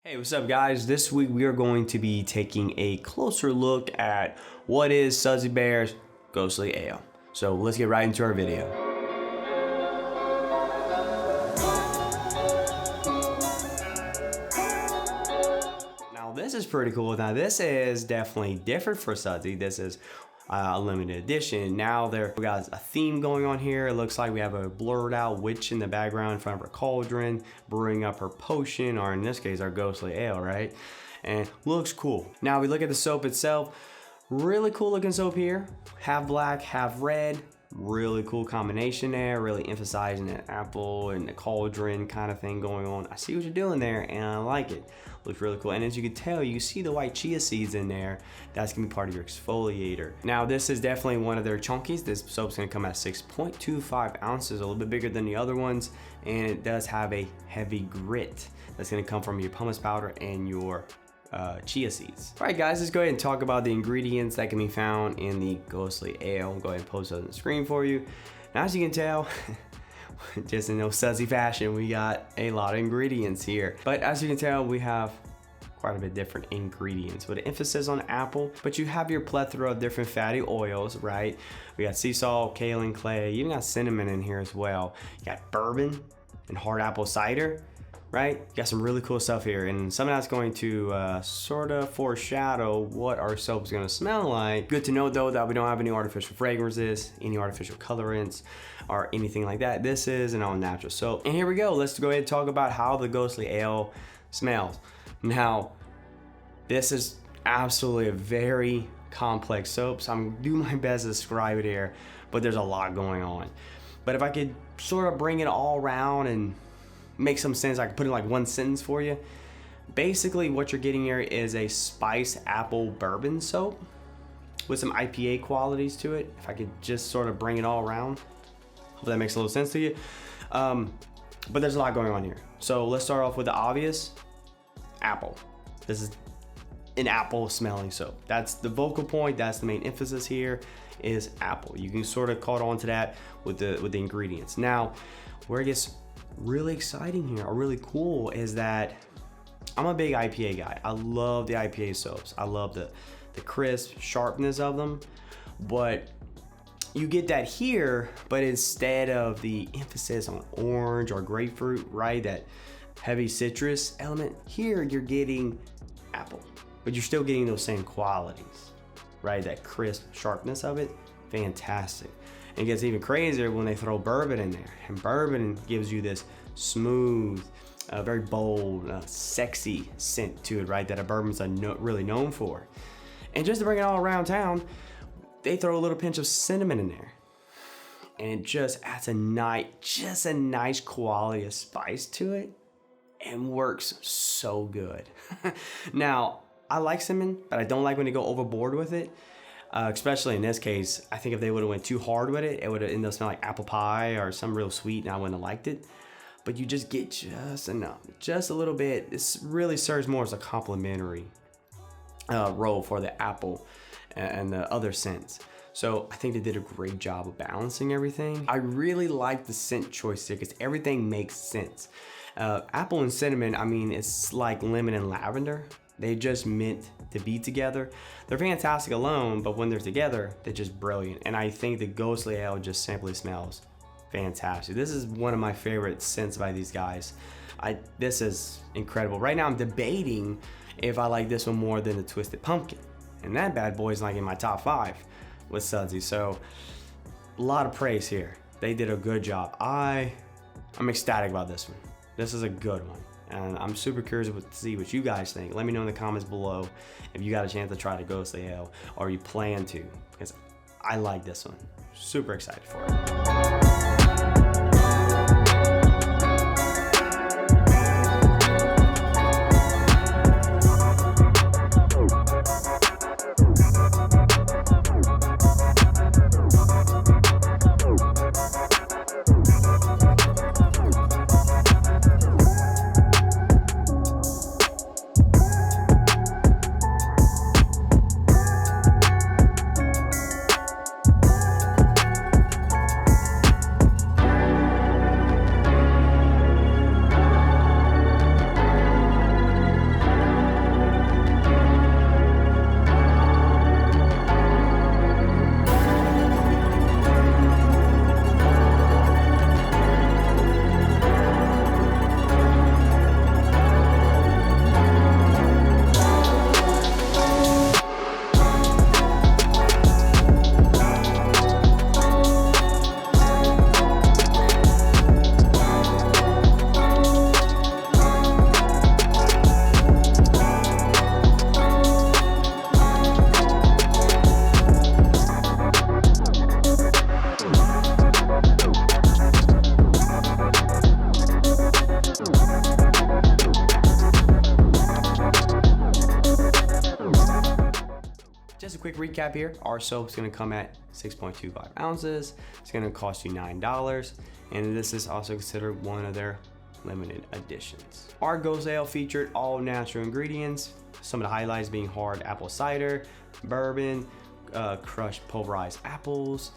Hey, what's up guys? This week we are going to be taking a closer look at what is Sudsy Bear's Ghostly Ale. So let's get right into our video. Now this is pretty cool. Now this is definitely different for Sudsy. This is a limited edition. Now we got a theme going on here. It looks like we have a blurred out witch in the background in front of her cauldron, brewing up her potion, or in this case, our ghostly ale, right? And looks cool. Now we look at the soap itself. Really cool looking soap here. Half black, half red. Really cool combination there, really emphasizing the apple and the cauldron kind of thing going on. I see what you're doing there and I like it. Looks really cool. And as you can tell, you see the white chia seeds in there. That's gonna be part of your exfoliator. Now this is definitely one of their chunkies. This soap's gonna come at 6.25 ounces, a little bit bigger than the other ones. And it does have a heavy grit that's gonna come from your pumice powder and your chia seeds. All right guys, let's go ahead and talk about the ingredients that can be found in the ghostly ale. I'll go ahead and post it on the screen for you. Now as you can tell, just in no Sudsy fashion, we got a lot of ingredients here. But as you can tell, we have quite a bit different ingredients with an emphasis on apple, but you have your plethora of different fatty oils, right? We got sea salt, kaolin clay, you even got cinnamon in here as well. You got bourbon and hard apple cider, right? You got some really cool stuff here, and some of that's going to sort of foreshadow what our soap's gonna smell like. Good to know though that we don't have any artificial fragrances, any artificial colorants, or anything like that. This is an all-natural soap. And here we go, let's go ahead and talk about how the ghostly ale smells. Now, this is absolutely a very complex soap, so I'm gonna do my best to describe it here, but there's a lot going on. But if I could sort of bring it all around and make some sense, I can put it in like one sentence for you. Basically what you're getting here is a spice apple bourbon soap with some IPA qualities to it. If I could just sort of bring it all around, hope that makes a little sense to you. But there's a lot going on here. So let's start off with the obvious, apple. This is an apple smelling soap. That's the vocal point, that's the main emphasis here, is apple. You can sort of caught on to that with the ingredients. Now, where it gets really exciting here, or really cool, is that I'm a big IPA guy. I love the IPA soaps. I love the crisp sharpness of them, but you get that here, but instead of the emphasis on orange or grapefruit, right, that heavy citrus element, here you're getting apple, but you're still getting those same qualities, right? That crisp sharpness of it, fantastic. It gets even crazier when they throw bourbon in there, and bourbon gives you this smooth, very bold, sexy scent to it, right? That a bourbon's really known for. And just to bring it all around town, they throw a little pinch of cinnamon in there, and it just adds a nice quality of spice to it, and works so good. Now, I like cinnamon, but I don't like when they go overboard with it. Especially in this case, I think if they would have went too hard with it, it would have ended up smelling like apple pie or some real sweet, and I wouldn't have liked it. But you just get just enough, just a little bit. This really serves more as a complementary role for the apple and the other scents. So I think they did a great job of balancing everything. I really like the scent choice here because everything makes sense. Apple and cinnamon, I mean, it's like lemon and lavender. They just meant to be together. They're fantastic alone, but when they're together, they're just brilliant. And I think the ghostly ale just simply smells fantastic. This is one of my favorite scents by these guys. This is incredible. Right now I'm debating if I like this one more than the Twisted Pumpkin. And that bad boy is like in my top 5 with Sudsy. So a lot of praise here. They did a good job. I'm ecstatic about this one. This is a good one. And I'm super curious to see what you guys think. Let me know in the comments below if you got a chance to try the ghostly ale or you plan to, because I like this one. Super excited for it. a quick recap here. Our soap's gonna come at 6.25 ounces. It's gonna cost you $9. And this is also considered one of their limited editions. Our Ghost Ale featured all natural ingredients. Some of the highlights being hard apple cider, bourbon, crushed pulverized apples,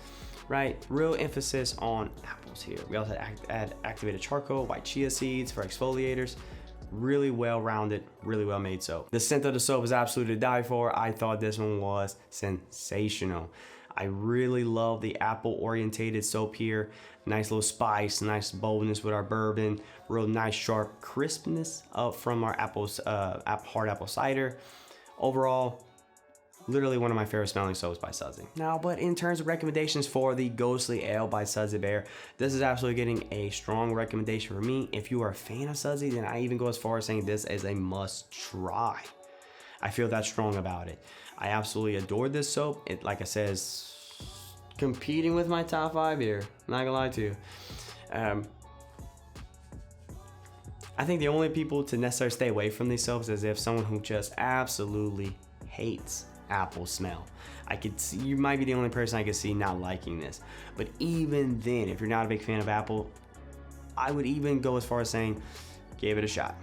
right? Real emphasis on apples here. We also add activated charcoal, white chia seeds for exfoliators. Really well-rounded, really well-made soap. The scent of the soap is absolutely to die for. I thought this one was sensational. I really love the apple-orientated soap here. Nice little spice, nice boldness with our bourbon. Real nice sharp crispness from our hard apple cider. Overall, literally one of my favorite smelling soaps by Sudsy. Now, but in terms of recommendations for the Ghostly Ale by Sudsy Bear, this is absolutely getting a strong recommendation for me. If you are a fan of Sudsy, then I even go as far as saying this is a must try. I feel that strong about it. I absolutely adore this soap. It, like I said, is competing with my top 5 here. Not gonna lie to you. I think the only people to necessarily stay away from these soaps is if someone who just absolutely hates apple smell. I could see, you might be the only person I could see not liking this. But even then, if you're not a big fan of apple, I would even go as far as saying, give it a shot.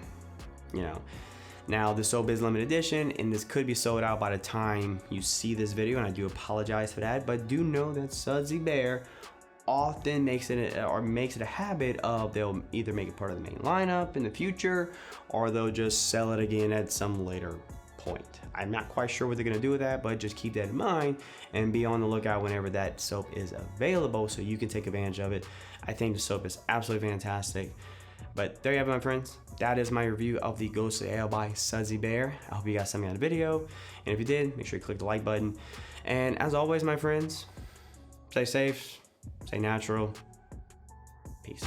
You know. Now, the soap is limited edition, and this could be sold out by the time you see this video, and I do apologize for that. But do know that Sudsy Bear often makes it a habit of they'll either make it part of the main lineup in the future, or they'll just sell it again at some later point. I'm not quite sure what they're gonna do with that, but just keep that in mind and be on the lookout whenever that soap is available so you can take advantage of it. I think the soap is absolutely fantastic. But there you have it, my friends. That is my review of the Ghostly Ale by Sudsy Bear. I hope you got something out of the video. And if you did, make sure you click the like button. And as always, my friends, stay safe, stay natural. Peace.